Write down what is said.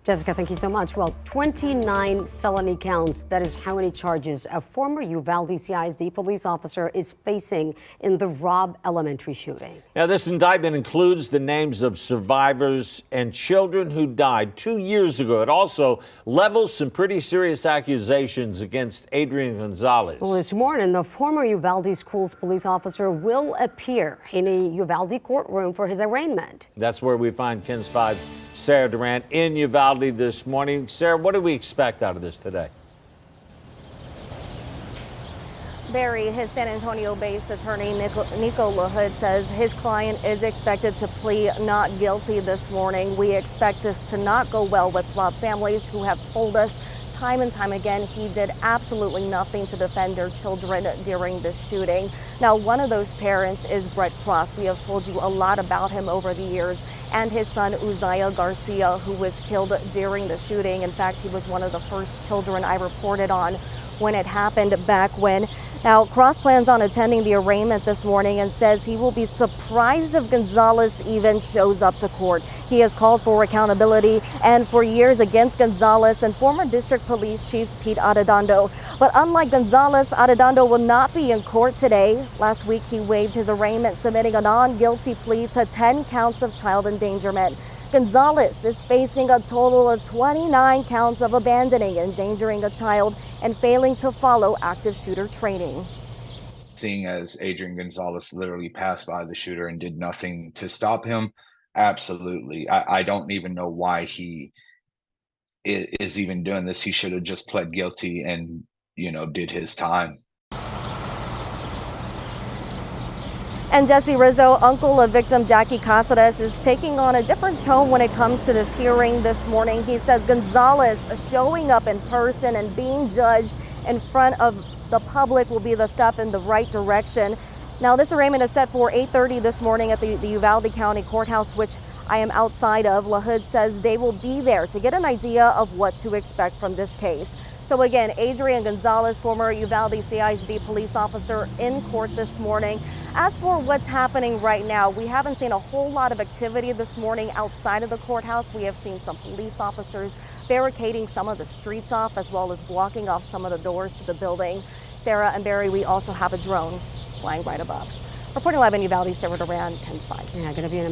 Jessica, thank you so much. Well, 29 felony counts. That is how many charges a former Uvalde CISD police officer is facing in the Robb Elementary shooting. Now, this indictment includes the names of survivors and children who died 2 years ago. It also levels some pretty serious accusations against Adrian Gonzalez. Well, this morning, the former Uvalde Schools police officer will appear in a Uvalde courtroom for his arraignment. That's where we find KENS 5's Sarah Durant in Uvalde this morning. Sarah, what do we expect out of this today? Barry, his San Antonio-based attorney Nico LaHood says his client is expected to plead not guilty this morning. We expect this to not go well with Robb families who have told us time and time again he did absolutely nothing to defend their children during this shooting. Now, one of those parents is Brett Cross. We have told you a lot about him over the years, and his son Uzziah Garcia, who was killed during the shooting. In fact, he was one of the first children I reported on when it happened back when. Now, Cross plans on attending the arraignment this morning and says he will be surprised if Gonzalez even shows up to court. He has called for accountability and for years against Gonzalez and former District Police Chief Pete Arredondo. But unlike Gonzalez, Arredondo will not be in court today. Last week, he waived his arraignment, submitting a non-guilty plea to 10 counts of child endangerment. Gonzalez is facing a total of 29 counts of abandoning, endangering a child, and failing to follow active shooter training. Seeing as Adrian Gonzalez literally passed by the shooter and did nothing to stop him, absolutely. I don't even know why he is even doing this. He should have just pled guilty and, did his time. And Jesse Rizzo, uncle of victim Jackie Cáceres, is taking on a different tone when it comes to this hearing this morning. He says Gonzalez showing up in person and being judged in front of the public will be the step in the right direction. Now, this arraignment is set for 8:30 this morning at the Uvalde County Courthouse, which I am outside of. LaHood says they will be there to get an idea of what to expect from this case. So again, Adrian Gonzalez, former Uvalde CISD police officer, in court this morning. As for what's happening right now, we haven't seen a whole lot of activity this morning outside of the courthouse. We have seen some police officers barricading some of the streets off, as well as blocking off some of the doors to the building. Sarah and Barry, we also have a drone flying right above. Reporting live in Uvalde, Sarah Durant, KENS 5. Yeah, going to be in a